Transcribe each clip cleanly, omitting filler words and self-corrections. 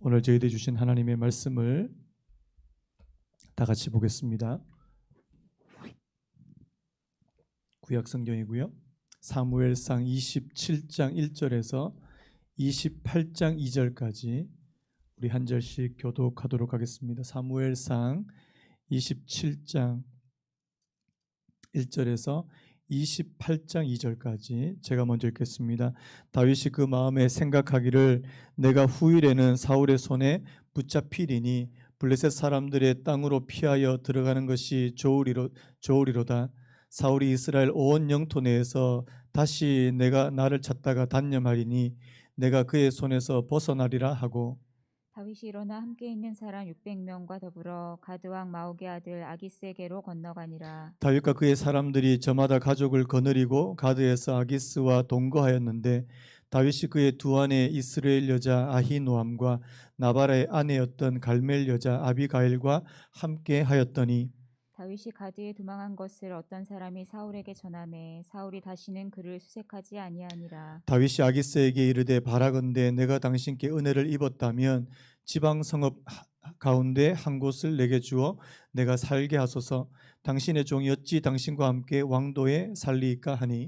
오늘 저희들이 주신 하나님의 말씀을 다 같이 보겠습니다. 구약 성경이고요. 사무엘상 27장 1절에서 28장 2절까지 우리 한 절씩 교독하도록 하겠습니다. 사무엘상 27장 1절에서 28장 2절까지 제가 먼저 읽겠습니다. 다윗이 그 마음에 생각하기를 내가 후일에는 사울의 손에 붙잡히리니 블레셋 사람들의 땅으로 피하여 들어가는 것이 좋으리로다. 사울이 이스라엘 온 영토 내에서 다시 내가 나를 찾다가 단념하리니 내가 그의 손에서 벗어나리라 하고, 다윗이 일어나 함께 있는 사람 600명과 더불어 가드왕 마옥의 아들 아기스에게로 건너가니라. 다윗과 그의 사람들이 저마다 가족을 거느리고 가드에서 아기스와 동거하였는데 다윗이 그의 두 아내 이스라엘 여자 아히노암과 나발의 아내였던 갈멜 여자 아비가일과 함께 하였더니, 다윗이 가드에 도망한 것을 어떤 사람이 사울에게 전하매 사울이 다시는 그를 수색하지 아니하니라. 다윗이 아기스에게 이르되 바라건대 내가 당신께 은혜를 입었다면 지방 성읍 가운데 한 곳을 내게 주어 내가 살게 하소서. 당신의 종이 어찌 당신과 함께 왕도에 살리이까 하니,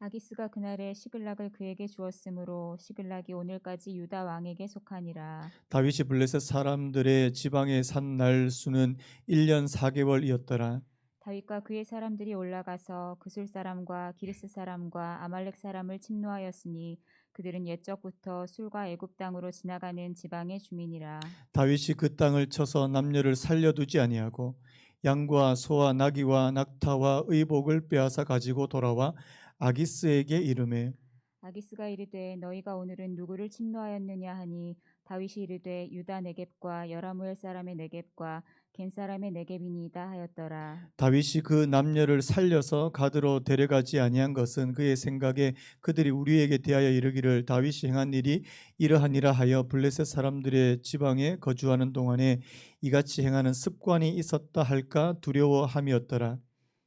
아기스가 그날에 시글락을 그에게 주었으므로 시글락이 오늘까지 유다 왕에게 속하니라. 다윗이 블레셋 사람들의 지방에 산 날 수는 1년 4개월이었더라. 다윗과 그의 사람들이 올라가서 그술 사람과 기르스 사람과 아말렉 사람을 침노하였으니 그들은 옛적부터 술과 애굽 땅으로 지나가는 지방의 주민이라. 다윗이 그 땅을 쳐서 남녀를 살려두지 아니하고 양과 소와 나귀와 낙타와 의복을 빼앗아 가지고 돌아와 아기스에게 이르매, 아기스가 이르되 너희가 오늘은 누구를 침노하였느냐 하니 다윗이 이르되 유다 네겝과 여라무엘 사람의 네겝과 겐 사람의 네겝이니이다 하였더라. 다윗이 그 남녀를 살려서 가드로 데려가지 아니한 것은 그의 생각에 그들이 우리에게 대하여 이르기를 다윗이 행한 일이 이러하니라 하여 블레셋 사람들의 지방에 거주하는 동안에 이같이 행하는 습관이 있었다 할까 두려워함이었더라.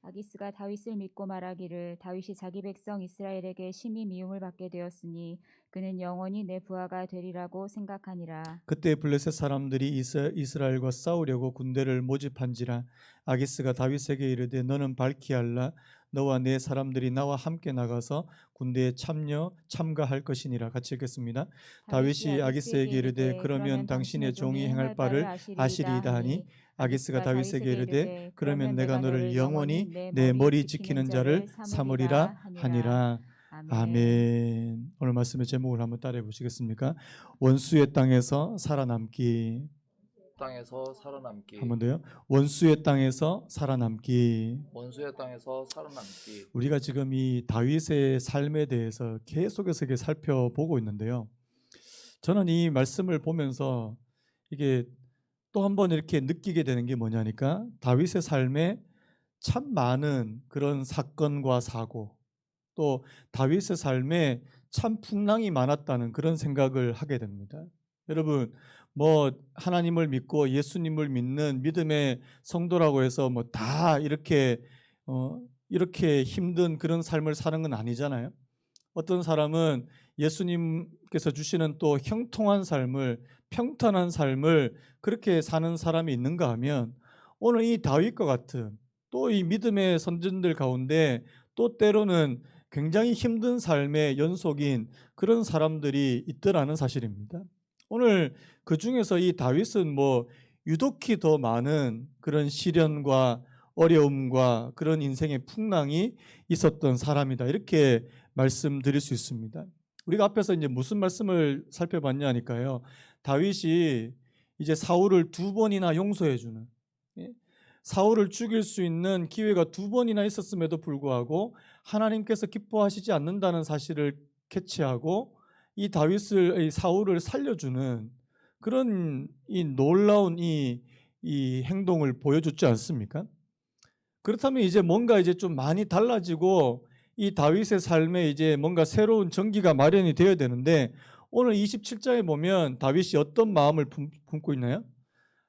아기스가 다윗을 믿고 말하기를 다윗이 자기 백성 이스라엘에게 심히 미움을 받게 되었으니 그는 영원히 내 부하가 되리라고 생각하니라. 그때 블레셋 사람들이 이스라엘과 싸우려고 군대를 모집한지라. 아기스가 다윗에게 이르되 너는 밝히 알라. 너와 내 사람들이 나와 함께 나가서 군대에 참가할 것이니라. 같이 읽겠습니다. 다윗이 아기스에게 이르되 그러면 당신의 종이 행할 바를 아시리이다 하니, 아기스가 다윗에게 이르되 그러면 내가 너를 영원히 내 머리 지키는 자를 삼으리라 하니라. 아멘. 아멘. 오늘 말씀의 제목을 한번 따라해 보시겠습니까? 원수의 땅에서 살아남기. 땅에서 살아남기. 한 번 더요. 원수의 땅에서 살아남기. 원수의 땅에서 살아남기. 우리가 지금 이 다윗의 삶에 대해서 계속해서 이렇게 살펴보고 있는데요. 저는 이 말씀을 보면서 이게 또 한 번 이렇게 느끼게 되는 게 뭐냐니까 다윗의 삶에 참 많은 그런 사건과 사고, 또 다윗의 삶에 참 풍랑이 많았다는 그런 생각을 하게 됩니다. 여러분, 뭐 하나님을 믿고 예수님을 믿는 믿음의 성도라고 해서 뭐 다 이렇게 힘든 그런 삶을 사는 건 아니잖아요. 어떤 사람은 예수님께서 주시는 또 형통한 삶을, 평탄한 삶을 그렇게 사는 사람이 있는가 하면 오늘 이 다윗과 같은 또 이 믿음의 선진들 가운데 또 때로는 굉장히 힘든 삶의 연속인 그런 사람들이 있더라는 사실입니다. 오늘 그 중에서 이 다윗은 뭐 유독히 더 많은 그런 시련과 어려움과 그런 인생의 풍랑이 있었던 사람이다, 이렇게 말씀드릴 수 있습니다. 우리가 앞에서 이제 무슨 말씀을 살펴봤냐 하니까요, 다윗이 이제 사울을 2번이나 용서해주는, 사울을 죽일 수 있는 기회가 2번이나 있었음에도 불구하고 하나님께서 기뻐하시지 않는다는 사실을 캐치하고 이 사울을 살려주는 그런 이 놀라운 이 행동을 보여줬지 않습니까? 그렇다면 이제 뭔가 이제 좀 많이 달라지고 이 다윗의 삶에 이제 뭔가 새로운 전기가 마련이 되어야 되는데, 오늘 27장에 보면 다윗이 어떤 마음을 품고 있나요?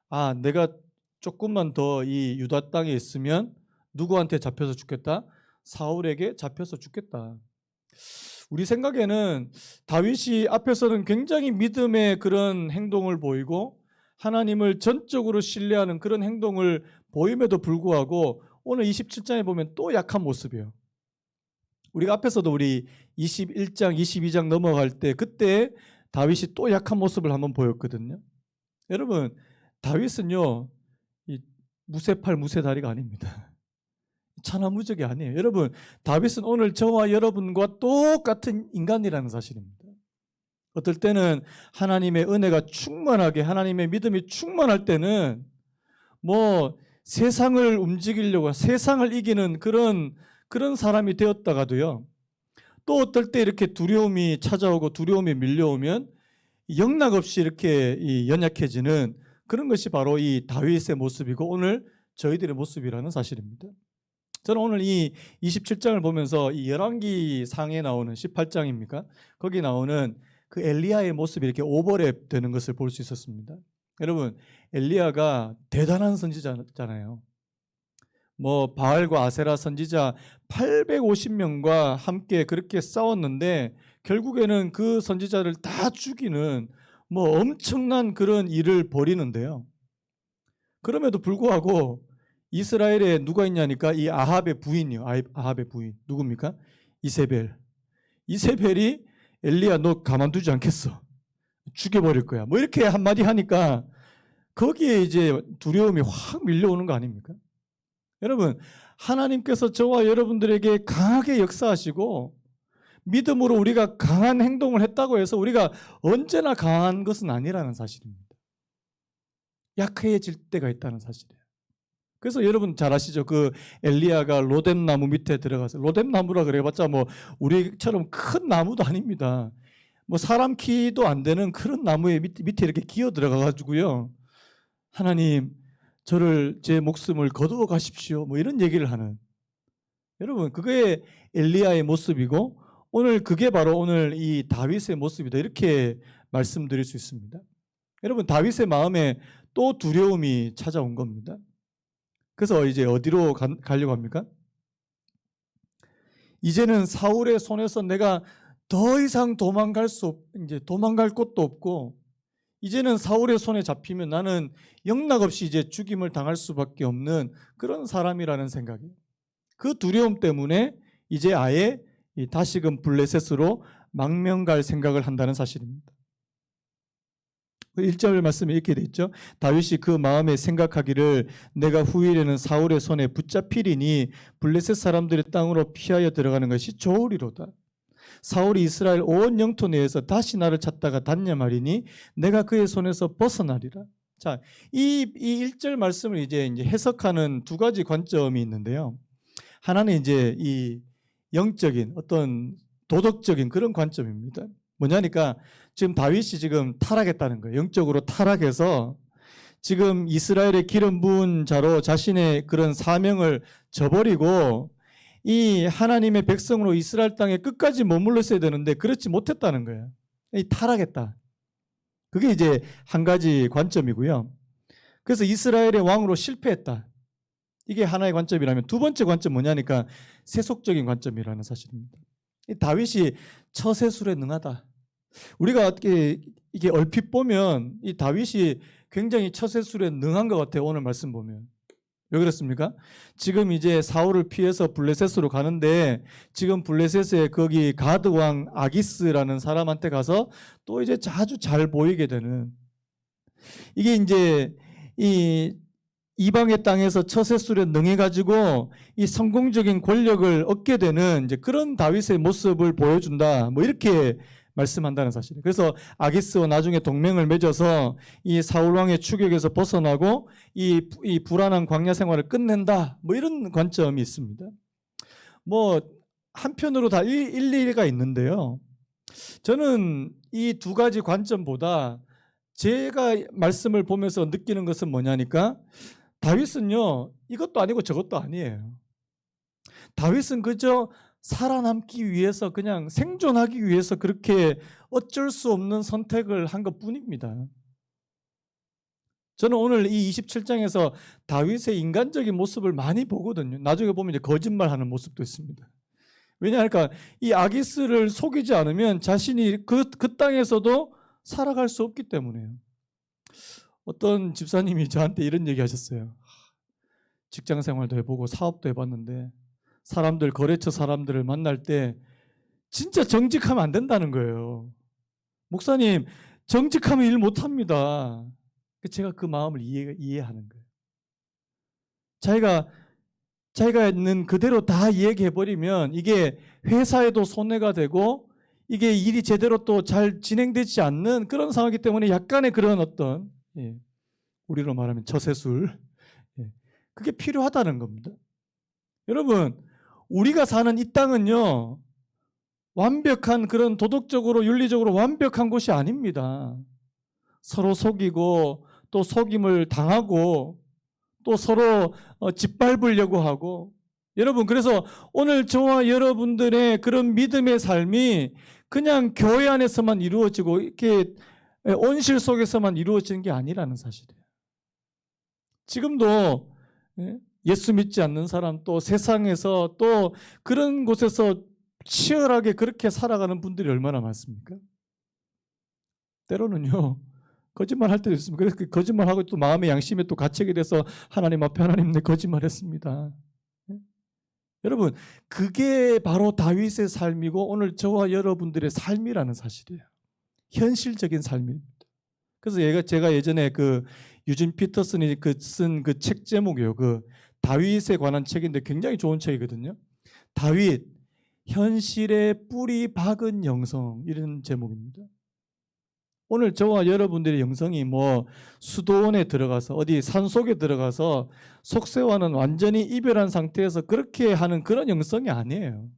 아, 내가 조금만 더 이 유다 땅에 있으면 누구한테 잡혀서 죽겠다? 사울에게 잡혀서 죽겠다. 우리 생각에는 다윗이 앞에서는 굉장히 믿음의 그런 행동을 보이고 하나님을 전적으로 신뢰하는 그런 행동을 보임에도 불구하고 오늘 27장에 보면 또 약한 모습이에요. 우리가 앞에서도 우리 21장, 22장 넘어갈 때 그때 다윗이 또 약한 모습을 한번 보였거든요. 여러분, 다윗은요, 이 무쇠팔 무쇠다리가 아닙니다. 천하무적이 아니에요. 여러분, 다윗은 오늘 저와 여러분과 똑같은 인간이라는 사실입니다. 어떨 때는 하나님의 은혜가 충만하게, 하나님의 믿음이 충만할 때는 뭐 세상을 움직이려고, 세상을 이기는 그런 사람이 되었다가도요, 또 어떨 때 이렇게 두려움이 찾아오고 두려움이 밀려오면 영락없이 이렇게 연약해지는 그런 것이 바로 이 다윗의 모습이고 오늘 저희들의 모습이라는 사실입니다. 저는 오늘 이 27장을 보면서 이 열왕기 상에 나오는 18장입니까? 거기 나오는 그 엘리야의 모습이 이렇게 오버랩 되는 것을 볼 수 있었습니다. 여러분, 엘리야가 대단한 선지자잖아요. 뭐 바알과 아세라 선지자 850명과 함께 그렇게 싸웠는데 결국에는 그 선지자를 다 죽이는 뭐 엄청난 그런 일을 벌이는데요. 그럼에도 불구하고 이스라엘에 누가 있냐니까 이 아합의 부인이요. 아합의 부인. 누굽니까? 이세벨. 이세벨이 엘리야 너 가만두지 않겠어. 죽여버릴 거야. 뭐 이렇게 한마디 하니까 거기에 이제 두려움이 확 밀려오는 거 아닙니까? 여러분, 하나님께서 저와 여러분들에게 강하게 역사하시고 믿음으로 우리가 강한 행동을 했다고 해서 우리가 언제나 강한 것은 아니라는 사실입니다. 약해질 때가 있다는 사실이에요. 그래서 여러분 잘 아시죠? 그 엘리야가 로뎀나무 밑에 들어가서, 로뎀나무라 그래봤자 뭐 우리처럼 큰 나무도 아닙니다. 뭐 사람 키도 안 되는 그런 나무의 밑에 이렇게 기어 들어가 가지고요, 하나님 저를 제 목숨을 거두어 가십시오 뭐 이런 얘기를 하는, 여러분 그게 엘리야의 모습이고 오늘 그게 바로 오늘 이 다윗의 모습이다, 이렇게 말씀드릴 수 있습니다. 여러분, 다윗의 마음에 또 두려움이 찾아온 겁니다. 그래서 이제 어디로 가려고 합니까? 이제는 사울의 손에서 내가 더 이상 이제 도망갈 곳도 없고, 이제는 사울의 손에 잡히면 나는 영락없이 이제 죽임을 당할 수밖에 없는 그런 사람이라는 생각이에요. 그 두려움 때문에 이제 아예 다시금 블레셋으로 망명 갈 생각을 한다는 사실입니다. 1절 말씀에 이렇게 돼 있죠. 다윗이 그 마음에 생각하기를 내가 후일에는 사울의 손에 붙잡히리니 블레셋 사람들의 땅으로 피하여 들어가는 것이 좋으리로다. 사울이 이스라엘 온 영토 내에서 다시 나를 찾다가 단념하리니 내가 그의 손에서 벗어나리라. 자, 이 1절 말씀을 이제 해석하는 두 가지 관점이 있는데요. 하나는 이제 이 영적인 어떤 도덕적인 그런 관점입니다. 뭐냐니까 지금 다윗이 지금 타락했다는 거예요. 영적으로 타락해서 지금 이스라엘의 기름 부은 자로 자신의 그런 사명을 저버리고 이 하나님의 백성으로 이스라엘 땅에 끝까지 머물러 있어야 되는데 그렇지 못했다는 거예요. 이 타락했다. 그게 이제 한 가지 관점이고요. 그래서 이스라엘의 왕으로 실패했다. 이게 하나의 관점이라면 두 번째 관점 뭐냐니까 세속적인 관점이라는 사실입니다. 이 다윗이 처세술에 능하다. 우리가 이게 얼핏 보면 이 다윗이 굉장히 처세술에 능한 것 같아요. 오늘 말씀 보면. 왜 그렇습니까? 지금 이제 사울을 피해서 블레셋으로 가는데 지금 블레셋의 거기 가드 왕 아기스라는 사람한테 가서 또 이제 아주 잘 보이게 되는, 이게 이제 이 이방의 땅에서 처세술에 능해가지고 이 성공적인 권력을 얻게 되는 이제 그런 다윗의 모습을 보여준다. 뭐 이렇게 말씀한다는 사실이에요. 그래서 아기스와 나중에 동맹을 맺어서 이 사울 왕의 추격에서 벗어나고 이 불안한 광야 생활을 끝낸다. 뭐 이런 관점이 있습니다. 뭐 한편으로 다 일리가 있는데요. 저는 이 두 가지 관점보다 제가 말씀을 보면서 느끼는 것은 뭐냐니까 다윗은요, 이것도 아니고 저것도 아니에요. 다윗은 그저 살아남기 위해서, 그냥 생존하기 위해서 그렇게 어쩔 수 없는 선택을 한 것뿐입니다. 저는 오늘 이 27장에서 다윗의 인간적인 모습을 많이 보거든요. 나중에 보면 이제 거짓말하는 모습도 있습니다. 왜냐하니까 이 아기스를 속이지 않으면 자신이 그 땅에서도 살아갈 수 없기 때문에요. 어떤 집사님이 저한테 이런 얘기 하셨어요. 직장 생활도 해보고 사업도 해봤는데 사람들, 거래처 사람들을 만날 때 진짜 정직하면 안 된다는 거예요. 목사님, 정직하면 일 못합니다. 제가 그 마음을 이해하는 거예요. 자기가 있는 그대로 다 얘기해버리면 이게 회사에도 손해가 되고 이게 일이 제대로 또 잘 진행되지 않는 그런 상황이기 때문에 약간의 그런 어떤 우리로 말하면 처세술 그게 필요하다는 겁니다. 여러분, 우리가 사는 이 땅은요 완벽한 그런 도덕적으로 윤리적으로 완벽한 곳이 아닙니다. 서로 속이고 또 속임을 당하고 또 서로 짓밟으려고 하고, 여러분, 그래서 오늘 저와 여러분들의 그런 믿음의 삶이 그냥 교회 안에서만 이루어지고 이렇게 온실 속에서만 이루어지는 게 아니라는 사실이에요. 지금도 예수 믿지 않는 사람, 또 세상에서 또 그런 곳에서 치열하게 그렇게 살아가는 분들이 얼마나 많습니까? 때로는요 거짓말 할 때도 있습니다. 그래서 그 거짓말하고 또 마음의 양심에 또 갇히게 돼서 하나님 앞에 하나님 내 거짓말했습니다. 여러분, 그게 바로 다윗의 삶이고 오늘 저와 여러분들의 삶이라는 사실이에요. 현실적인 삶입니다. 그래서 제가 예전에 그 유진 피터슨이 쓴 그 책 제목이요. 그 다윗에 관한 책인데 굉장히 좋은 책이거든요. 다윗, 현실의 뿌리 박은 영성, 이런 제목입니다. 오늘 저와 여러분들의 영성이 뭐 수도원에 들어가서 어디 산속에 들어가서 속세와는 완전히 이별한 상태에서 그렇게 하는 그런 영성이 아니에요.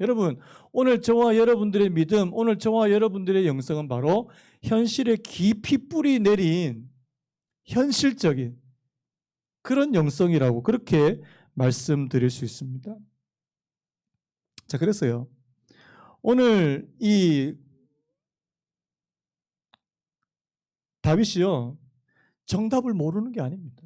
여러분, 오늘 저와 여러분들의 믿음, 오늘 저와 여러분들의 영성은 바로 현실에 깊이 뿌리 내린 현실적인 그런 영성이라고 그렇게 말씀드릴 수 있습니다. 자, 그래서요 오늘 이 다윗이요 정답을 모르는 게 아닙니다.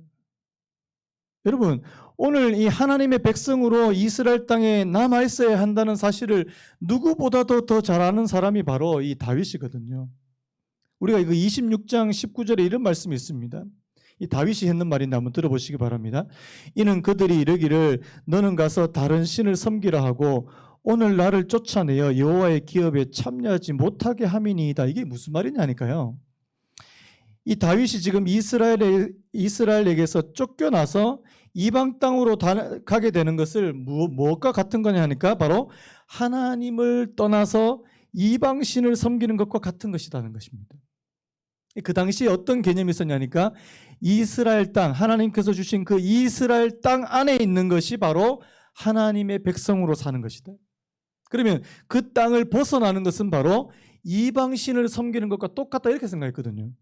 여러분, 오늘 이 하나님의 백성으로 이스라엘 땅에 남아 있어야 한다는 사실을 누구보다도 더 잘 아는 사람이 바로 이 다윗이거든요. 우리가 이거 26장 19절에 이런 말씀이 있습니다. 이 다윗이 했는 말인데 한번 들어보시기 바랍니다. 이는 그들이 이르기를 너는 가서 다른 신을 섬기라 하고 오늘 나를 쫓아내어 여호와의 기업에 참여하지 못하게 함이니이다. 이게 무슨 말이냐니까요. 이 다윗이 지금 이스라엘에게서 쫓겨나서 이방 땅으로 가게 되는 것을 무엇과 같은 거냐 하니까 바로 하나님을 떠나서 이방 신을 섬기는 것과 같은 것이라는 것입니다. 그 당시에 어떤 개념이 있었냐니까 이스라엘 땅, 하나님께서 주신 그 이스라엘 땅 안에 있는 것이 바로 하나님의 백성으로 사는 것이다. 그러면 그 땅을 벗어나는 것은 바로 이방 신을 섬기는 것과 똑같다, 이렇게 생각했거든요.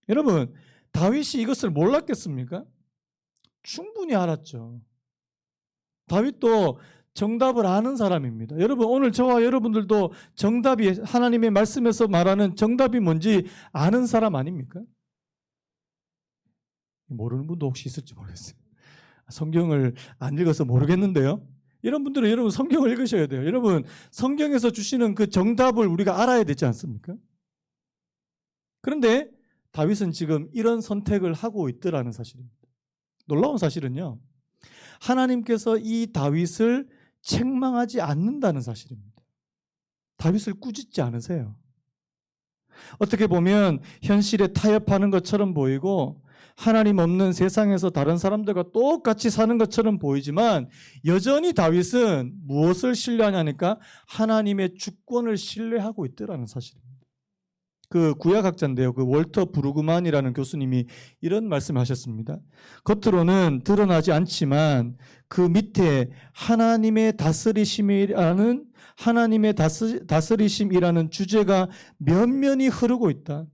여러분, 다윗이 이것을 몰랐겠습니까? 충분히 알았죠. 다윗도 정답을 아는 사람입니다. 여러분, 오늘 저와 여러분들도 정답이 하나님의 말씀에서 말하는 정답이 뭔지 아는 사람 아닙니까? 모르는 분도 혹시 있을지 모르겠어요. 성경을 안 읽어서 모르겠는데요. 이런 분들은 여러분 성경을 읽으셔야 돼요. 여러분, 성경에서 주시는 그 정답을 우리가 알아야 되지 않습니까? 그런데 다윗은 지금 이런 선택을 하고 있더라는 사실입니다. 놀라운 사실은요, 하나님께서 이 다윗을 책망하지 않는다는 사실입니다. 다윗을 꾸짖지 않으세요. 어떻게 보면 현실에 타협하는 것처럼 보이고 하나님 없는 세상에서 다른 사람들과 똑같이 사는 것처럼 보이지만 여전히 다윗은 무엇을 신뢰하냐니까 하나님의 주권을 신뢰하고 있더라는 사실입니다. 그 구약학자인데요, 그 월터 브루그만이라는 교수님이 이런 말씀하셨습니다. 겉으로는 드러나지 않지만 그 밑에 하나님의 다스리심이라는 주제가 면면히 흐르고 있다.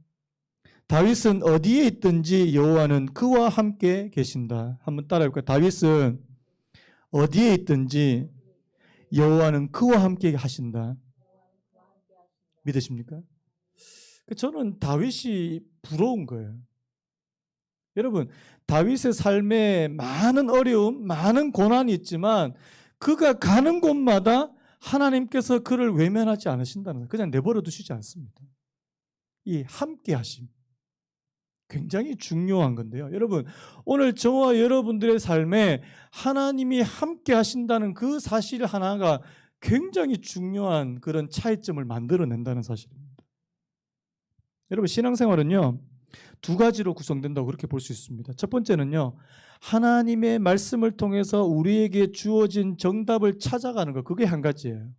다윗은 어디에 있든지 여호와는 그와 함께 계신다. 한번 따라해볼까요? 다윗은 어디에 있든지 여호와는 그와 함께 하신다. 믿으십니까? 저는 다윗이 부러운 거예요. 여러분, 다윗의 삶에 많은 어려움, 많은 고난이 있지만 그가 가는 곳마다 하나님께서 그를 외면하지 않으신다는 거예요. 그냥 내버려 두시지 않습니다. 이 함께 하심. 굉장히 중요한 건데요. 여러분, 오늘 저와 여러분들의 삶에 하나님이 함께 하신다는 그 사실 하나가 굉장히 중요한 그런 차이점을 만들어낸다는 사실입니다. 여러분, 신앙생활은요, 두 가지로 구성된다고 그렇게 볼 수 있습니다. 첫 번째는요, 하나님의 말씀을 통해서 우리에게 주어진 정답을 찾아가는 것, 그게 한 가지예요.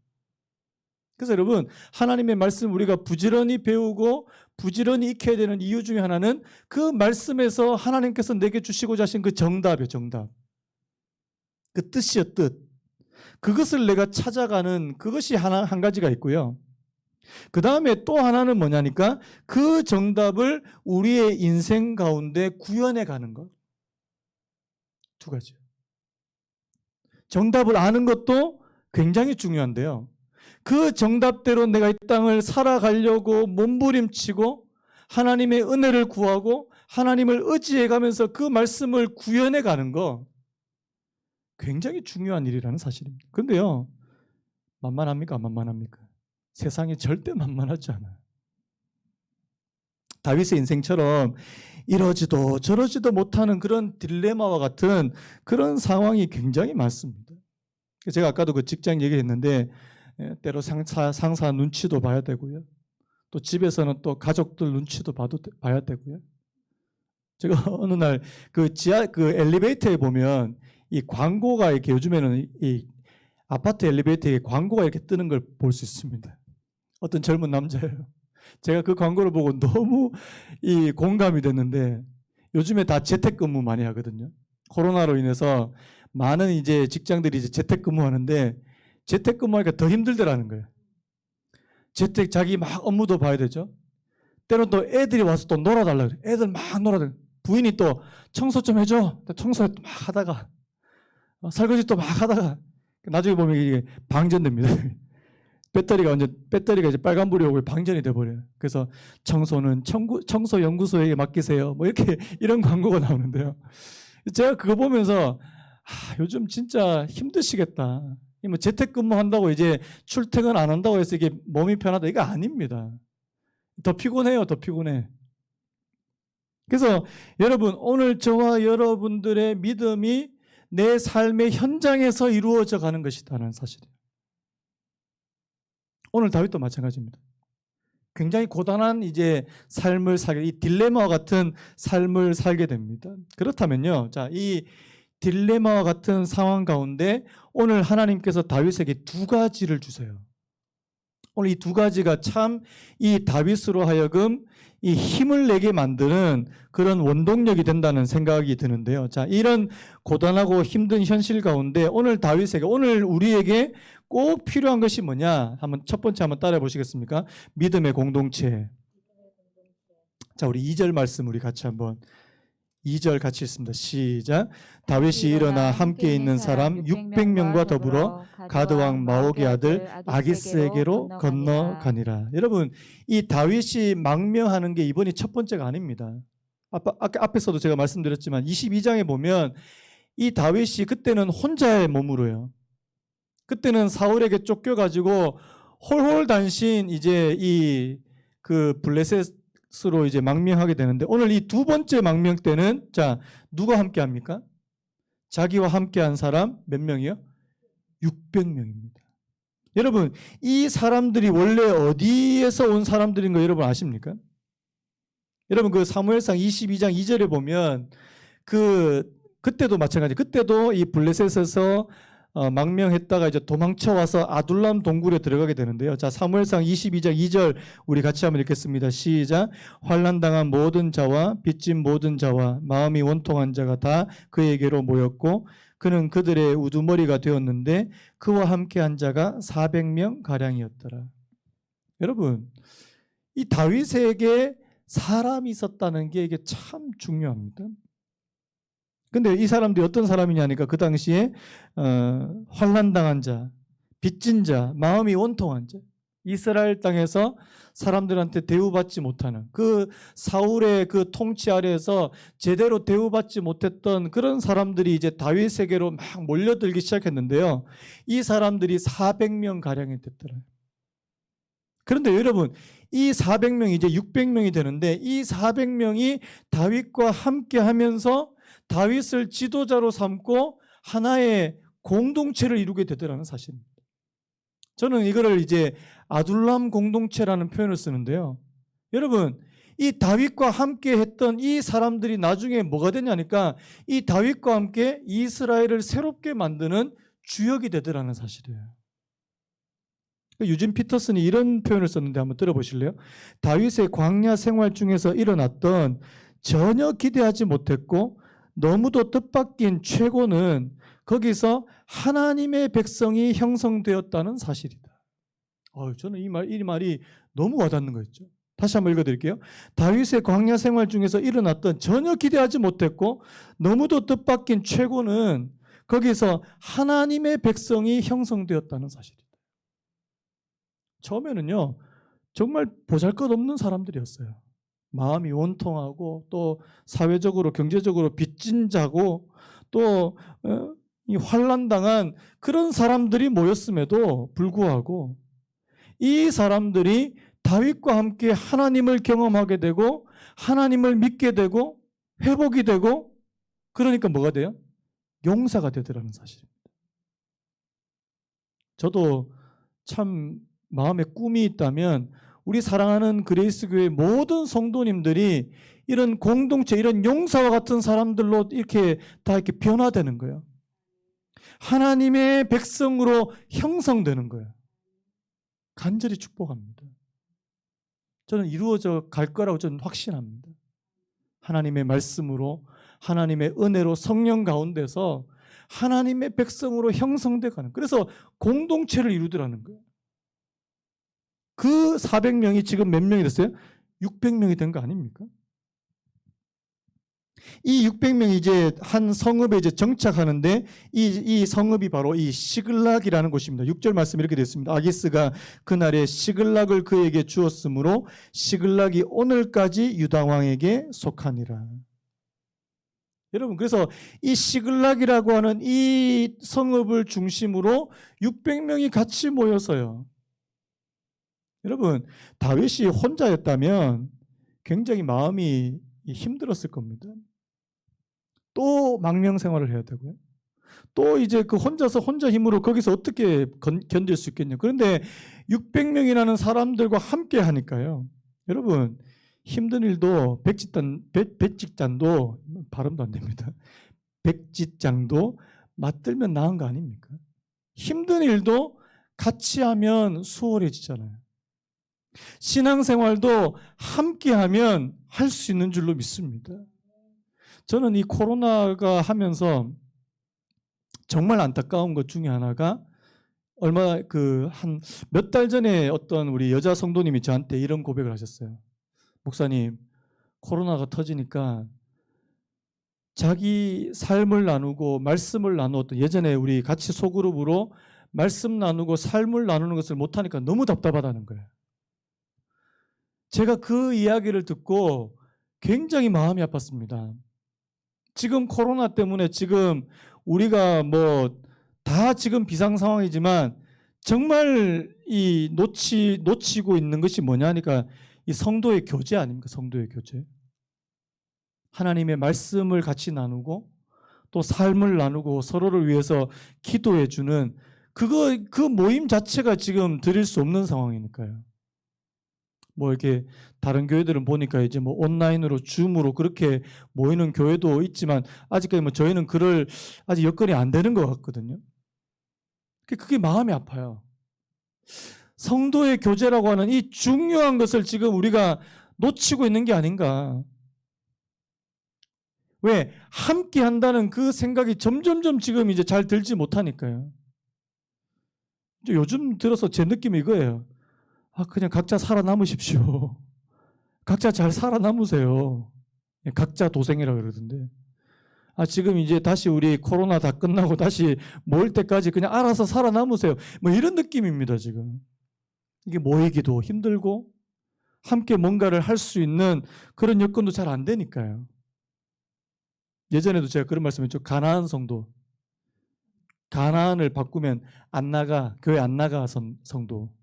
그래서 여러분, 하나님의 말씀 우리가 부지런히 배우고 부지런히 익혀야 되는 이유 중에 하나는 그 말씀에서 하나님께서 내게 주시고자 하신 그 정답이에요. 정답. 그 뜻이요, 뜻. 그것을 내가 찾아가는 그것이 한 가지가 있고요. 그 다음에 또 하나는 뭐냐니까 그 정답을 우리의 인생 가운데 구현해 가는 것. 두 가지. 정답을 아는 것도 굉장히 중요한데요. 그 정답대로 내가 이 땅을 살아가려고 몸부림치고 하나님의 은혜를 구하고 하나님을 의지해 가면서 그 말씀을 구현해 가는 거 굉장히 중요한 일이라는 사실입니다. 그런데요, 만만합니까? 안 만만합니까? 세상이 절대 만만하지 않아요. 다윗의 인생처럼 이러지도 저러지도 못하는 그런 딜레마와 같은 그런 상황이 굉장히 많습니다. 제가 아까도 그 직장 얘기했는데 때로 상사 눈치도 봐야 되고요. 또 집에서는 또 가족들 눈치도 봐야 되고요. 제가 어느 날 그 엘리베이터에 보면 이 광고가 이렇게 요즘에는 이 아파트 엘리베이터에 광고가 이렇게 뜨는 걸 볼 수 있습니다. 어떤 젊은 남자예요. 제가 그 광고를 보고 너무 이 공감이 됐는데 요즘에 다 재택근무 많이 하거든요. 코로나로 인해서 많은 이제 직장들이 이제 재택근무하는데 재택근무하니까 더 힘들더라는 거예요. 자기 막 업무도 봐야 되죠. 때론 또 애들이 와서 또 놀아달라 그래. 애들 막 놀아달라. 부인이 또 청소 좀 해줘. 청소 막 하다가 설거지 또 막 하다가 나중에 보면 이게 방전됩니다. 배터리가 이제 빨간불이 오고 방전이 돼버려요. 그래서 청소는 청소 연구소에게 맡기세요. 뭐 이렇게 이런 광고가 나오는데요. 제가 그거 보면서 요즘 진짜 힘드시겠다. 뭐 재택근무한다고 이제 출퇴근 안 한다고 해서 이게 몸이 편하다 이거 아닙니다. 더 피곤해요, 더 피곤해. 그래서 여러분 오늘 저와 여러분들의 믿음이 내 삶의 현장에서 이루어져 가는 것이다라는 사실이에요. 오늘 다윗도 마찬가지입니다. 굉장히 고단한 이제 삶을 살게, 이 딜레마와 같은 삶을 살게 됩니다. 그렇다면요, 자, 이 딜레마와 같은 상황 가운데 오늘 하나님께서 다윗에게 두 가지를 주세요. 오늘 이 두 가지가 참 이 다윗으로 하여금 이 힘을 내게 만드는 그런 원동력이 된다는 생각이 드는데요. 자, 이런 고단하고 힘든 현실 가운데 오늘 다윗에게, 오늘 우리에게 꼭 필요한 것이 뭐냐? 첫 번째 한번 따라해 보시겠습니까? 믿음의 공동체. 자, 우리 2절 말씀 우리 같이 한번 2절 같이 읽습니다. 시작. 다윗이 일어나 함께 있는 사람 600명과 더불어 가드왕 마옥의 아들 아기스에게로 건너가니라. 여러분, 이 다윗이 망명하는 게 이번이 첫 번째가 아닙니다. 앞에서도 제가 말씀드렸지만 22장에 보면 이 다윗이 그때는 혼자의 몸으로요. 그때는 사울에게 쫓겨가지고 홀홀단신 이제 이 그 블레셋으로 이제 망명하게 되는데 오늘 이 두 번째 망명 때는 자 누가 함께 합니까? 자기와 함께한 사람 몇 명이요? 600명입니다. 여러분 이 사람들이 원래 어디에서 온 사람들인 거 여러분 아십니까? 여러분 그 사무엘상 22장 2절에 보면 그때도 마찬가지. 그때도 이 블레셋에서 망명했다가 이제 도망쳐 와서 아둘람 동굴에 들어가게 되는데요. 자, 사무엘상 22장 2절 우리 같이 한번 읽겠습니다. 시작. 환난당한 모든 자와 빚진 모든 자와 마음이 원통한 자가 다 그에게로 모였고 그는 그들의 우두머리가 되었는데 그와 함께한 자가 400명 가량이었더라. 여러분, 이 다윗에게 사람이 있었다는 게 이게 참 중요합니다. 근데 이 사람들이 어떤 사람이냐니까 그 당시에 환난당한 자, 빚진 자, 마음이 원통한 자. 이스라엘 땅에서 사람들한테 대우받지 못하는 그 사울의 그 통치 아래에서 제대로 대우받지 못했던 그런 사람들이 이제 다윗에게로 막 몰려들기 시작했는데요. 이 사람들이 400명 가량이 됐더라고요. 그런데 여러분, 이 400명이 이제 600명이 되는데 이 400명이 다윗과 함께 하면서 다윗을 지도자로 삼고 하나의 공동체를 이루게 되더라는 사실입니다. 저는 이거를 이제 아둘람 공동체라는 표현을 쓰는데요. 여러분, 이 다윗과 함께 했던 이 사람들이 나중에 뭐가 되냐니까 이 다윗과 함께 이스라엘을 새롭게 만드는 주역이 되더라는 사실이에요. 유진 피터슨이 이런 표현을 썼는데 한번 들어보실래요? 다윗의 광야 생활 중에서 일어났던 전혀 기대하지 못했고 너무도 뜻밖인 최고는 거기서 하나님의 백성이 형성되었다는 사실이다. 저는 이 말이 너무 와닿는 거였죠. 다시 한번 읽어드릴게요. 다윗의 광야 생활 중에서 일어났던 전혀 기대하지 못했고 너무도 뜻밖인 최고는 거기서 하나님의 백성이 형성되었다는 사실이다. 처음에는요, 정말 보잘것없는 사람들이었어요. 마음이 원통하고 또 사회적으로 경제적으로 빚진 자고 또 이 환난당한 그런 사람들이 모였음에도 불구하고 이 사람들이 다윗과 함께 하나님을 경험하게 되고 하나님을 믿게 되고 회복이 되고 그러니까 뭐가 돼요? 용사가 되더라는 사실입니다. 저도 참 마음에 꿈이 있다면 우리 사랑하는 그레이스교회 모든 성도님들이 이런 공동체, 이런 용사와 같은 사람들로 이렇게 다 이렇게 변화되는 거예요. 하나님의 백성으로 형성되는 거예요. 간절히 축복합니다. 저는 이루어져 갈 거라고 저는 확신합니다. 하나님의 말씀으로, 하나님의 은혜로 성령 가운데서 하나님의 백성으로 형성돼 가는, 그래서 공동체를 이루더라는 거예요. 그 400명이 지금 몇 명이 됐어요? 600명이 된 거 아닙니까? 이 600명이 이제 한 성읍에 이제 정착하는데 이 성읍이 바로 이 시글락이라는 곳입니다. 6절 말씀 이렇게 되어 있습니다. 아기스가 그날에 시글락을 그에게 주었으므로 시글락이 오늘까지 유다 왕에게 속하니라. 여러분, 그래서 이 시글락이라고 하는 이 성읍을 중심으로 600명이 같이 모여서요. 여러분, 다윗이 혼자였다면 굉장히 마음이 힘들었을 겁니다. 또 망명 생활을 해야 되고요. 또 이제 그 혼자 힘으로 거기서 어떻게 견딜 수 있겠냐. 그런데 600명이라는 사람들과 함께 하니까요. 여러분, 힘든 일도 백직장도 발음도 안 됩니다. 백지장도 맞들면 나은 거 아닙니까? 힘든 일도 같이 하면 수월해지잖아요. 신앙생활도 함께 하면 할 수 있는 줄로 믿습니다. 저는 이 코로나가 하면서 정말 안타까운 것 중에 하나가 한 몇 달 전에 어떤 우리 여자 성도님이 저한테 이런 고백을 하셨어요. 목사님, 코로나가 터지니까 자기 삶을 나누고 말씀을 나누었던, 예전에 우리 같이 소그룹으로 말씀 나누고 삶을 나누는 것을 못하니까 너무 답답하다는 거예요. 제가 그 이야기를 듣고 굉장히 마음이 아팠습니다. 지금 코로나 때문에 지금 우리가 뭐 다 지금 비상 상황이지만 정말 이 놓치고 있는 것이 뭐냐니까 이 성도의 교제 아닙니까? 성도의 교제. 하나님의 말씀을 같이 나누고 또 삶을 나누고 서로를 위해서 기도해 주는 그 모임 자체가 지금 드릴 수 없는 상황이니까요. 뭐 이렇게 다른 교회들은 보니까 이제 뭐 온라인으로 줌으로 그렇게 모이는 교회도 있지만 아직까지 뭐 저희는 그럴 아직 여건이 안 되는 것 같거든요. 그게 마음이 아파요. 성도의 교제라고 하는 이 중요한 것을 지금 우리가 놓치고 있는 게 아닌가. 왜? 함께 한다는 그 생각이 점점점 지금 이제 잘 들지 못하니까요. 이제 요즘 들어서 제 느낌이 이거예요. 그냥 각자 살아남으십시오. 각자 잘 살아남으세요. 각자 도생이라고 그러던데. 지금 이제 다시 우리 코로나 다 끝나고 다시 모일 때까지 그냥 알아서 살아남으세요. 뭐 이런 느낌입니다, 지금. 이게 모이기도 힘들고 함께 뭔가를 할 수 있는 그런 여건도 잘 안 되니까요. 예전에도 제가 그런 말씀했죠. 가나안 성도. 가나안을 바꾸면 안 나가, 교회 안 나가 성도.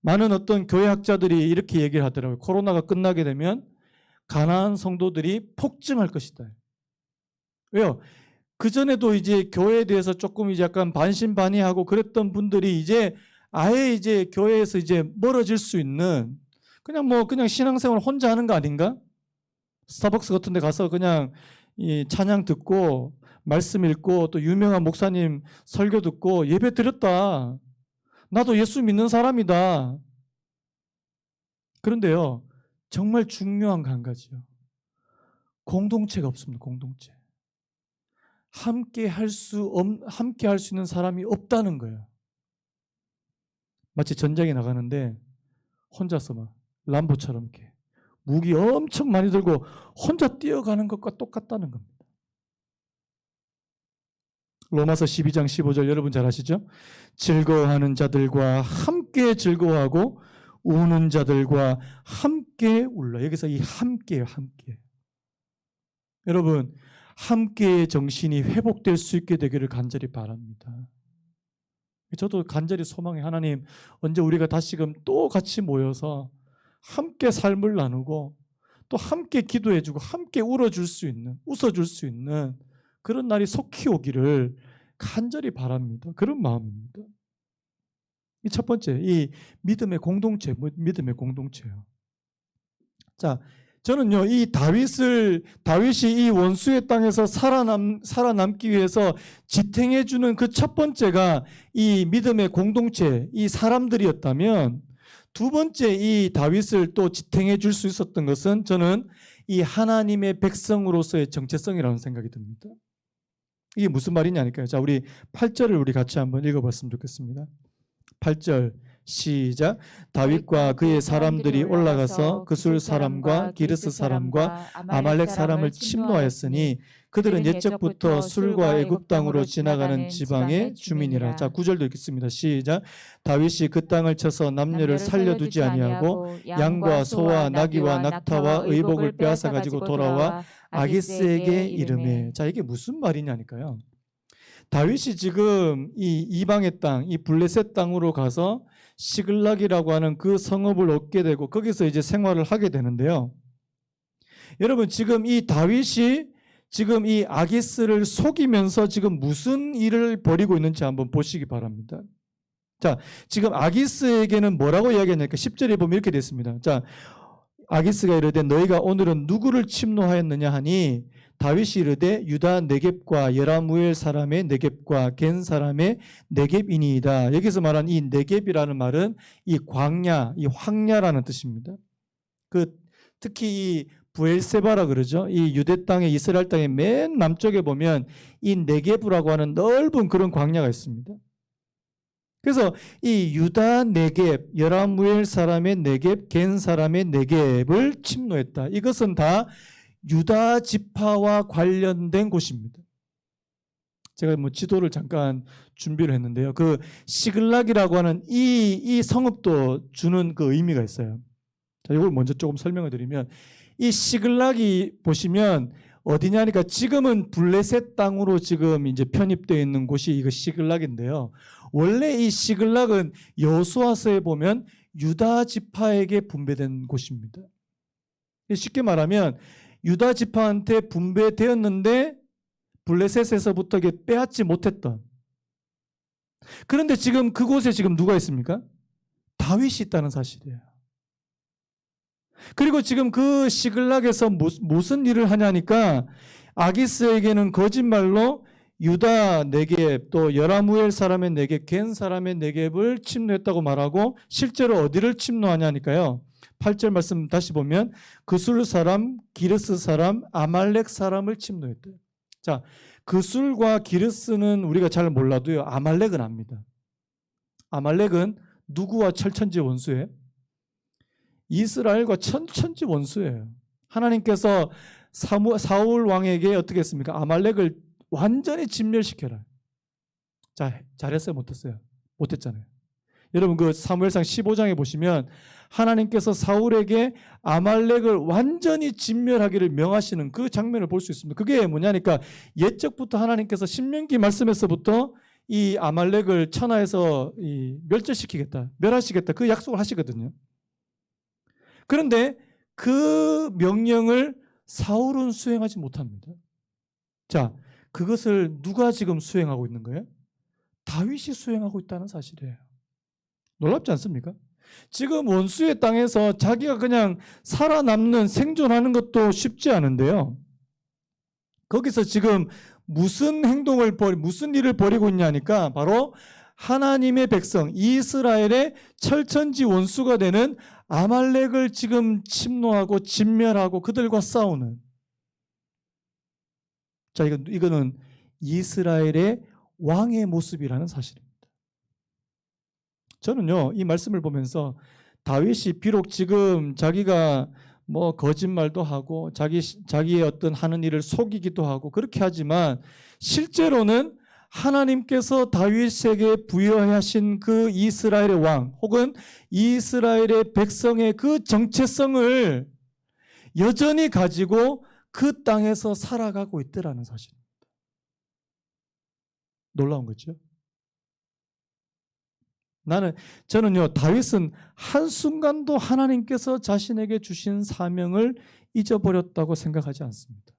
많은 어떤 교회학자들이 이렇게 얘기를 하더라고요. 코로나가 끝나게 되면 가나안 성도들이 폭증할 것이다. 왜요? 그전에도 이제 교회에 대해서 조금 이제 약간 반신반의하고 그랬던 분들이 이제 아예 이제 교회에서 이제 멀어질 수 있는 그냥 신앙생활 혼자 하는 거 아닌가? 스타벅스 같은 데 가서 그냥 이 찬양 듣고 말씀 읽고 또 유명한 목사님 설교 듣고 예배 드렸다. 나도 예수 믿는 사람이다. 그런데요, 정말 중요한 거 한 가지요. 공동체가 없습니다. 공동체. 함께 할 수 있는 사람이 없다는 거예요. 마치 전장에 나가는데 혼자서 막 람보처럼 이렇게 무기 엄청 많이 들고 혼자 뛰어가는 것과 똑같다는 겁니다. 로마서 12장 15절 여러분 잘 아시죠? 즐거워하는 자들과 함께 즐거워하고 우는 자들과 함께 울라. 여기서 이 함께예요. 함께. 여러분 함께의 정신이 회복될 수 있게 되기를 간절히 바랍니다. 저도 간절히 소망해. 하나님 언제 우리가 다시금 또 같이 모여서 함께 삶을 나누고 또 함께 기도해주고 함께 웃어줄 수 있는 그런 날이 속히 오기를 간절히 바랍니다. 그런 마음입니다. 이 첫 번째, 이 믿음의 공동체예요. 자, 저는요, 이 다윗이 이 원수의 땅에서 살아남기 위해서 지탱해주는 그 첫 번째가 이 믿음의 공동체, 이 사람들이었다면 두 번째 이 다윗을 또 지탱해줄 수 있었던 것은 저는 이 하나님의 백성으로서의 정체성이라는 생각이 듭니다. 이게 무슨 말이냐니까요. 자, 우리 8절을 우리 같이 한번 읽어봤으면 좋겠습니다. 8절 시작. 다윗과 그의 사람들이 올라가서 그술 사람과 기르스 사람과 아말렉 사람을 침노하였으니 그들은 옛적부터 술과 애굽 땅으로 지나가는 지방의 주민이라. 자, 9절도 읽겠습니다. 시작. 다윗이 그 땅을 쳐서 남녀를 살려두지 아니하고 양과 소와 나귀와 낙타와 의복을 빼앗아 가지고 돌아와 아기스에게 이르매. 자, 이게 무슨 말이냐니까요. 다윗이 지금 이 이방의 땅, 이 블레셋 땅으로 가서 시글락이라고 하는 그 성읍을 얻게 되고 거기서 이제 생활을 하게 되는데요. 여러분 지금 이 다윗이 지금 이 아기스를 속이면서 지금 무슨 일을 벌이고 있는지 한번 보시기 바랍니다. 자, 지금 아기스에게는 뭐라고 이야기했냐니까 10절에 보면 이렇게 됐습니다. 자, 아기스가 이르되 너희가 오늘은 누구를 침노하였느냐 하니 다윗이 이르되 유다 네겝과 여라무엘 사람의 네겝과 겐 사람의 네겝이니이다. 여기서 말한 이 네겝이라는 말은 이 광야, 이 황야라는 뜻입니다. 특히 이 부엘세바라 그러죠. 이 유대 땅의 이스라엘 땅의 맨 남쪽에 보면 이 네겝이라고 하는 넓은 그런 광야가 있습니다. 그래서 이 유다 네겝, 여라무엘 사람의 네겝, 겐 사람의 네겝을 침노했다. 이것은 다 유다 지파와 관련된 곳입니다. 제가 지도를 잠깐 준비를 했는데요. 그 시글락이라고 하는 이 성읍도 주는 그 의미가 있어요. 자, 이걸 먼저 조금 설명을 드리면 이 시글락이 보시면 어디냐니까 지금은 블레셋 땅으로 지금 이제 편입되어 있는 곳이 이거 시글락인데요. 원래 이 시글락은 여호수아서에 보면 유다 지파에게 분배된 곳입니다. 쉽게 말하면 유다 지파한테 분배되었는데 블레셋에서부터 빼앗지 못했던. 그런데 지금 그곳에 지금 누가 있습니까? 다윗이 있다는 사실이에요. 그리고 지금 그 시글락에서 무슨 일을 하냐니까 아기스에게는 거짓말로 유다 네겝 또 여라무엘 사람의 네겝 겐 사람의 네겝을 침노했다고 말하고 실제로 어디를 침노하냐니까요. 8절 말씀 다시 보면 그술 사람, 기르스 사람, 아말렉 사람을 침노했대요. 자, 그술과 기르스는 우리가 잘 몰라도요. 아말렉은 압니다. 아말렉은 누구와 철천지 원수예요? 이스라엘과 천천지 원수예요. 하나님께서 사울 왕에게 어떻게 했습니까? 아말렉을 완전히 진멸시켜라. 자, 잘했어요? 못했어요? 못했잖아요. 여러분 그 사무엘상 15장에 보시면 하나님께서 사울에게 아말렉을 완전히 진멸하기를 명하시는 그 장면을 볼 수 있습니다. 그게 뭐냐니까 옛적부터 하나님께서 신명기 말씀에서부터 이 아말렉을 천하에서 멸절시키겠다, 멸하시겠다 그 약속을 하시거든요. 그런데 그 명령을 사울은 수행하지 못합니다. 자, 그것을 누가 지금 수행하고 있는 거예요? 다윗이 수행하고 있다는 사실이에요. 놀랍지 않습니까? 지금 원수의 땅에서 자기가 그냥 살아남는 생존하는 것도 쉽지 않은데요. 거기서 지금 무슨 무슨 일을 벌이고 있냐니까 바로 하나님의 백성 이스라엘의 철천지 원수가 되는 아말렉을 지금 침노하고 진멸하고 그들과 싸우는. 자, 이거는 이스라엘의 왕의 모습이라는 사실입니다. 저는요, 이 말씀을 보면서 다윗이 비록 지금 자기가 뭐 거짓말도 하고 자기의 어떤 하는 일을 속이기도 하고 그렇게 하지만 실제로는 하나님께서 다윗에게 부여하신 그 이스라엘의 왕 혹은 이스라엘의 백성의 그 정체성을 여전히 가지고 그 땅에서 살아가고 있더라는 사실입니다. 놀라운 거죠. 저는요, 다윗은 한순간도 하나님께서 자신에게 주신 사명을 잊어버렸다고 생각하지 않습니다.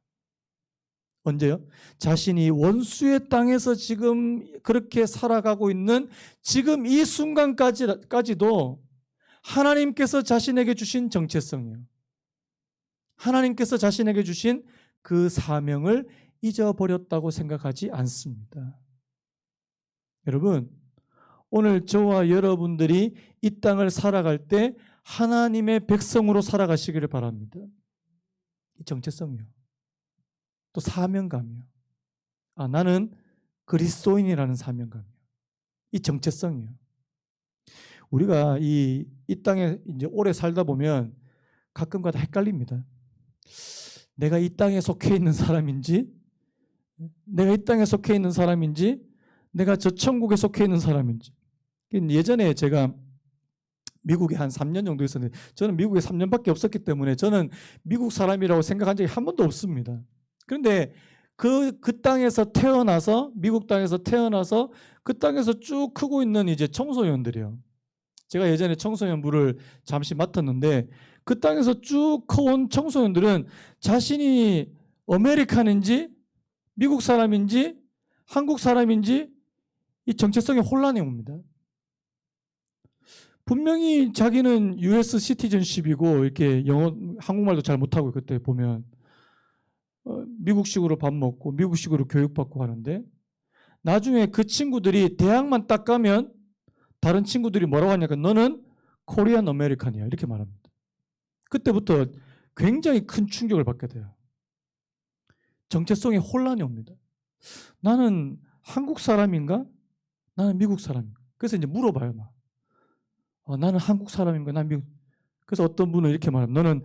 언제요? 자신이 원수의 땅에서 지금 그렇게 살아가고 있는 지금 이 순간까지도 하나님께서 자신에게 주신 정체성이요. 하나님께서 자신에게 주신 그 사명을 잊어버렸다고 생각하지 않습니다. 여러분, 오늘 저와 여러분들이 이 땅을 살아갈 때 하나님의 백성으로 살아가시기를 바랍니다. 이 정체성이요. 또 사명감이요. 나는 그리스도인이라는 사명감이요. 이 정체성이요. 우리가 이 땅에 이제 오래 살다 보면 가끔가다 헷갈립니다. 내가 이 땅에 속해 있는 사람인지, 내가 이 땅에 속해 있는 사람인지, 내가 저 천국에 속해 있는 사람인지. 예전에 제가 미국에 한 3년 정도 있었는데 저는 미국에 3년밖에 없었기 때문에 저는 미국 사람이라고 생각한 적이 한 번도 없습니다. 그런데 그 땅에서 태어나서 미국 땅에서 태어나서 그 땅에서 쭉 크고 있는 이제 청소년들이요. 제가 예전에 청소년부를 잠시 맡았는데 그 땅에서 쭉 커온 청소년들은 자신이 아메리칸인지 미국 사람인지 한국 사람인지 이 정체성에 혼란이 옵니다. 분명히 자기는 US 시티즌십이고 이렇게 한국말도 잘 못하고 그때 보면 미국식으로 밥 먹고 미국식으로 교육받고 하는데 나중에 그 친구들이 대학만 딱 가면 다른 친구들이 뭐라고 하냐니까 너는 코리안 아메리칸이야 이렇게 말합니다. 그때부터 굉장히 큰 충격을 받게 돼요. 정체성에 혼란이 옵니다. 나는 한국 사람인가? 나는 미국 사람인가? 그래서 이제 물어봐요. 나는 한국 사람인가? 난 미국. 그래서 어떤 분은 이렇게 말합니다. 너는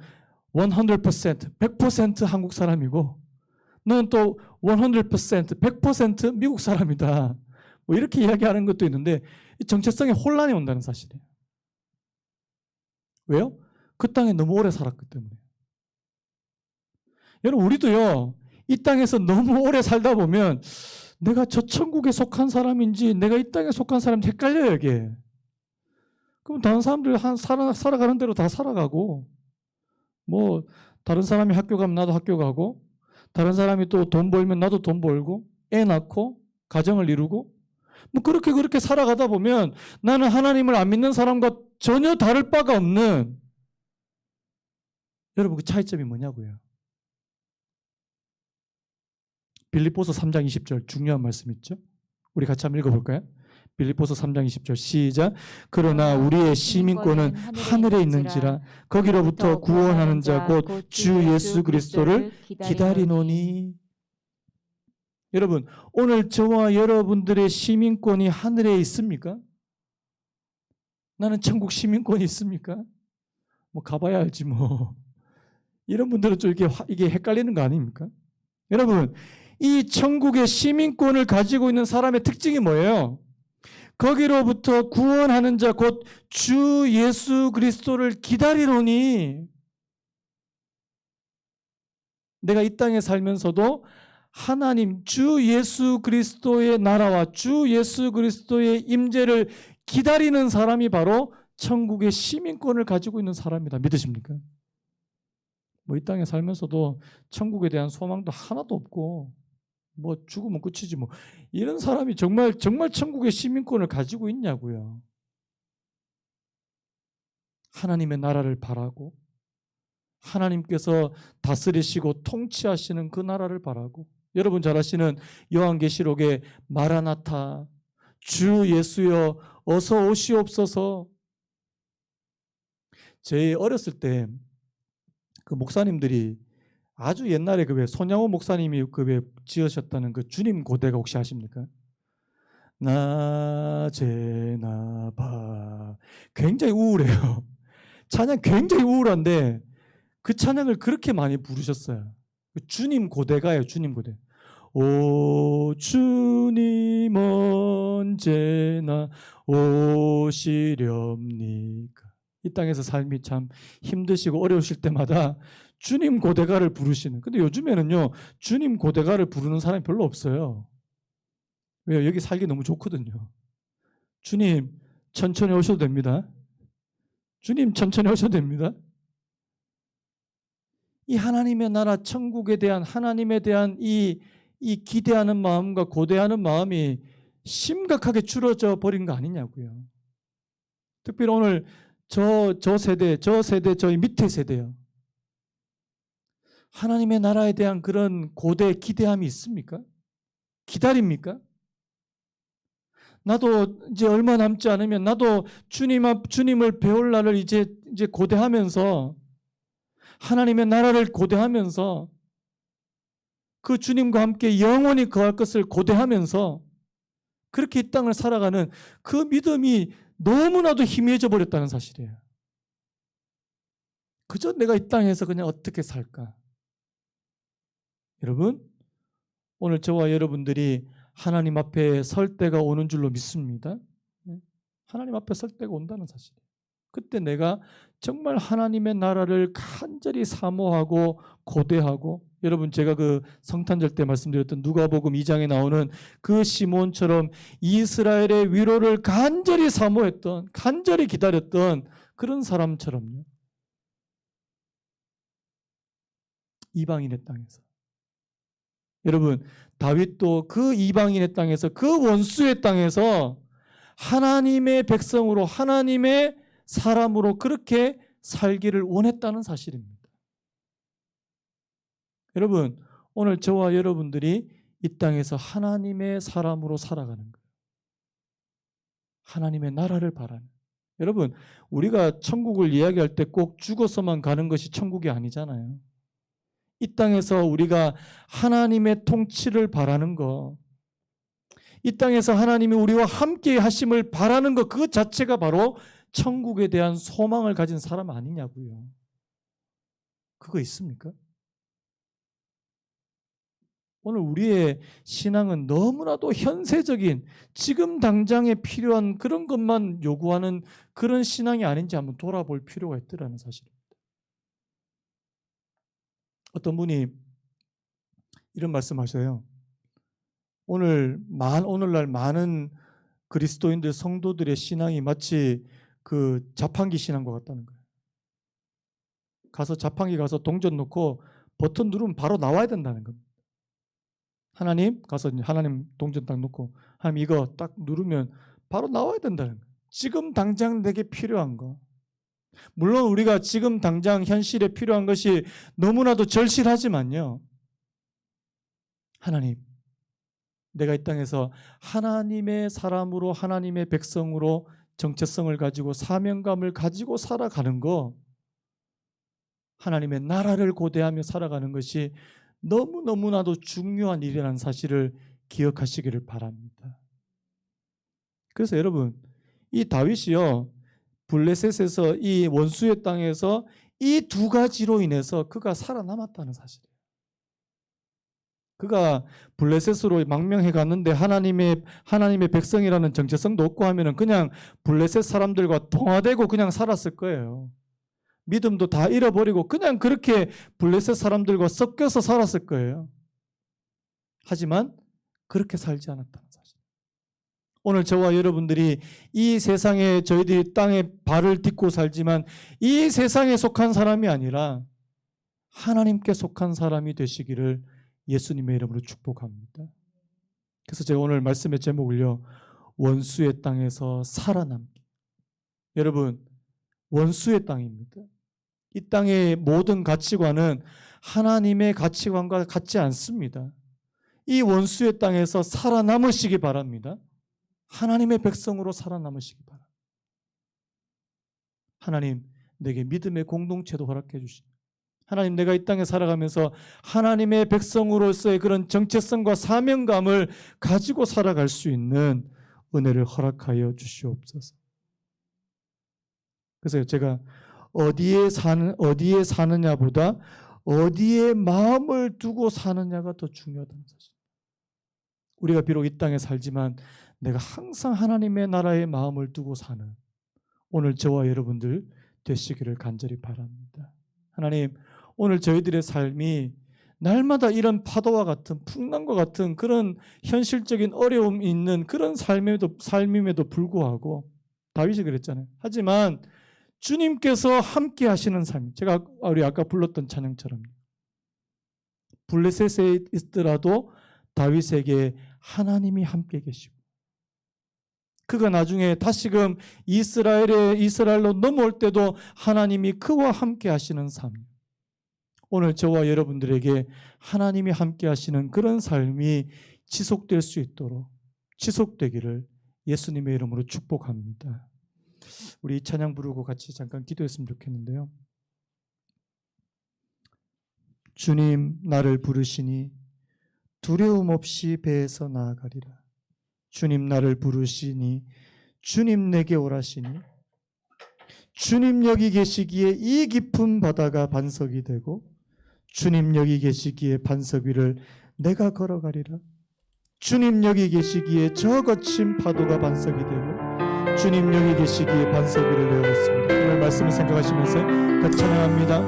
100% 한국 사람이고 너는 또 100% 미국 사람이다. 뭐 이렇게 이야기하는 것도 있는데 정체성에 혼란이 온다는 사실이에요. 왜요? 그 땅에 너무 오래 살았기 때문에. 여러분 우리도요. 이 땅에서 너무 오래 살다 보면 내가 저 천국에 속한 사람인지 내가 이 땅에 속한 사람인지 헷갈려요 이게. 그럼 다른 사람들이 살아가는 대로 다 살아가고 뭐 다른 사람이 학교 가면 나도 학교 가고 다른 사람이 또 돈 벌면 나도 돈 벌고 애 낳고 가정을 이루고 뭐 그렇게 살아가다 보면 나는 하나님을 안 믿는 사람과 전혀 다를 바가 없는 여러분 그 차이점이 뭐냐고요. 빌립보서 3장 20절 중요한 말씀 있죠. 우리 같이 한번 읽어볼까요? 빌립보서 3장 20절 시작. 그러나 우리의 시민권은 하늘에 있는지라 거기로부터 구원하는 자 곧 주 예수 그리스도를 기다리노니. 여러분 오늘 저와 여러분들의 시민권이 하늘에 있습니까? 나는 천국 시민권이 있습니까? 뭐 가봐야 알지 뭐. 이런 분들은 좀 이게 헷갈리는 거 아닙니까? 여러분 이 천국의 시민권을 가지고 있는 사람의 특징이 뭐예요? 거기로부터 구원하는 자 곧 주 예수 그리스도를 기다리노니 내가 이 땅에 살면서도 하나님 주 예수 그리스도의 나라와 주 예수 그리스도의 임재를 기다리는 사람이 바로 천국의 시민권을 가지고 있는 사람이다. 믿으십니까? 뭐 이 땅에 살면서도 천국에 대한 소망도 하나도 없고 뭐 죽으면 끝이지 뭐 이런 사람이 정말 천국의 시민권을 가지고 있냐고요. 하나님의 나라를 바라고 하나님께서 다스리시고 통치하시는 그 나라를 바라고 여러분 잘 아시는 요한계시록의 마라나타 주 예수여 어서 오시옵소서. 제 어렸을 때 그 목사님들이 아주 옛날에 그 왜 손양호 목사님이 그 왜 지으셨다는 그 주님 고대가 혹시 아십니까? 낮에나 봐 굉장히 우울해요. 찬양 굉장히 우울한데 그 찬양을 그렇게 많이 부르셨어요. 주님 고대가예요. 주님 고대. 오 주님 언제나 오시렵니까? 이 땅에서 삶이 참 힘드시고 어려우실 때마다 주님 고대가를 부르시는. 근데 요즘에는요 주님 고대가를 부르는 사람이 별로 없어요. 왜요? 여기 살기 너무 좋거든요. 주님 천천히 오셔도 됩니다. 주님 천천히 오셔도 됩니다. 이 하나님의 나라 천국에 대한 하나님에 대한 이 기대하는 마음과 고대하는 마음이 심각하게 줄어져 버린 거 아니냐고요. 특별히 오늘 저 세대 저희 밑에 세대요. 하나님의 나라에 대한 그런 고대 기대함이 있습니까? 기다립니까? 나도 이제 얼마 남지 않으면 나도 주님을 배울 날을 이제 고대하면서 하나님의 나라를 고대하면서 그 주님과 함께 영원히 거할 것을 고대하면서 그렇게 이 땅을 살아가는 그 믿음이 너무나도 희미해져 버렸다는 사실이에요. 그저 내가 이 땅에서 그냥 어떻게 살까? 여러분, 오늘 저와 여러분들이 하나님 앞에 설 때가 오는 줄로 믿습니다. 하나님 앞에 설 때가 온다는 사실이에요. 그때 내가 정말 하나님의 나라를 간절히 사모하고 고대하고 여러분 제가 그 성탄절 때 말씀드렸던 누가복음 2장에 나오는 그 시몬처럼 이스라엘의 위로를 간절히 사모했던 간절히 기다렸던 그런 사람처럼요. 이방인의 땅에서 여러분 다윗도 그 이방인의 땅에서 그 원수의 땅에서 하나님의 백성으로 하나님의 사람으로 그렇게 살기를 원했다는 사실입니다. 여러분 오늘 저와 여러분들이 이 땅에서 하나님의 사람으로 살아가는 거예요. 하나님의 나라를 바라는. 여러분 우리가 천국을 이야기할 때 꼭 죽어서만 가는 것이 천국이 아니잖아요. 이 땅에서 우리가 하나님의 통치를 바라는 거, 이 땅에서 하나님이 우리와 함께 하심을 바라는 것 그 자체가 바로 천국에 대한 소망을 가진 사람 아니냐고요. 그거 있습니까? 오늘 우리의 신앙은 너무나도 현세적인 지금 당장에 필요한 그런 것만 요구하는 그런 신앙이 아닌지 한번 돌아볼 필요가 있더라는 사실입니다. 어떤 분이 이런 말씀하셔요. 오늘날 많은 그리스도인들 성도들의 신앙이 마치 그 자판기 신앙과 같다는 거예요. 자판기 가서 동전 넣고 버튼 누르면 바로 나와야 된다는 겁니다. 하나님 가서 하나님 동전 딱 넣고 하나님 이거 딱 누르면 바로 나와야 된다는 거예요. 지금 당장 내게 필요한 거. 물론 우리가 지금 당장 현실에 필요한 것이 너무나도 절실하지만요. 하나님, 내가 이 땅에서 하나님의 사람으로 하나님의 백성으로 정체성을 가지고 사명감을 가지고 살아가는 거, 하나님의 나라를 고대하며 살아가는 것이 너무나도 중요한 일이라는 사실을 기억하시기를 바랍니다. 그래서 여러분, 이 다윗이요, 블레셋에서 이 원수의 땅에서 이 두 가지로 인해서 그가 살아남았다는 사실이에요. 그가 블레셋으로 망명해 갔는데 하나님의 백성이라는 정체성도 없고 하면은 그냥 블레셋 사람들과 동화되고 그냥 살았을 거예요. 믿음도 다 잃어버리고 그냥 그렇게 블레셋 사람들과 섞여서 살았을 거예요. 하지만 그렇게 살지 않았다는 사실. 오늘 저와 여러분들이 이 세상에 저희들이 땅에 발을 딛고 살지만 이 세상에 속한 사람이 아니라 하나님께 속한 사람이 되시기를 예수님의 이름으로 축복합니다. 그래서 제가 오늘 말씀의 제목을요, 원수의 땅에서 살아남기. 여러분, 원수의 땅입니다. 이 땅의 모든 가치관은 하나님의 가치관과 같지 않습니다. 이 원수의 땅에서 살아남으시기 바랍니다. 하나님의 백성으로 살아남으시기 바랍니다. 하나님, 내게 믿음의 공동체도 허락해 주시고, 하나님, 내가 이 땅에 살아가면서 하나님의 백성으로서의 그런 정체성과 사명감을 가지고 살아갈 수 있는 은혜를 허락하여 주시옵소서. 그래서 제가 어디에 사느냐보다 어디에 마음을 두고 사느냐가 더 중요하다는 사실. 우리가 비록 이 땅에 살지만 내가 항상 하나님의 나라에 마음을 두고 사는 오늘 저와 여러분들 되시기를 간절히 바랍니다. 하나님, 오늘 저희들의 삶이 날마다 이런 파도와 같은 풍랑과 같은 그런 현실적인 어려움이 있는 그런 삶임에도 불구하고 다윗이 그랬잖아요. 하지만 주님께서 함께 하시는 삶, 제가 우리 아까 불렀던 찬양처럼 블레셋에 있더라도 다윗에게 하나님이 함께 계시고 그가 나중에 다시금 이스라엘로 넘어올 때도 하나님이 그와 함께 하시는 삶. 오늘 저와 여러분들에게 하나님이 함께 하시는 그런 삶이 지속될 수 있도록 지속되기를 예수님의 이름으로 축복합니다. 우리 이 찬양 부르고 같이 잠깐 기도했으면 좋겠는데요. 주님, 나를 부르시니 두려움 없이 배에서 나아가리라. 주님, 나를 부르시니 주님 내게 오라시니 주님 여기 계시기에 이 깊은 바다가 반석이 되고 주님 여기 계시기에 반석 위를 내가 걸어가리라. 주님 여기 계시기에 저 거친 파도가 반석이 되고 주님 여기 계시기에 반석 위를 내어갔습니다. 오늘 말씀을 생각하시면서 같이 찬양합니다.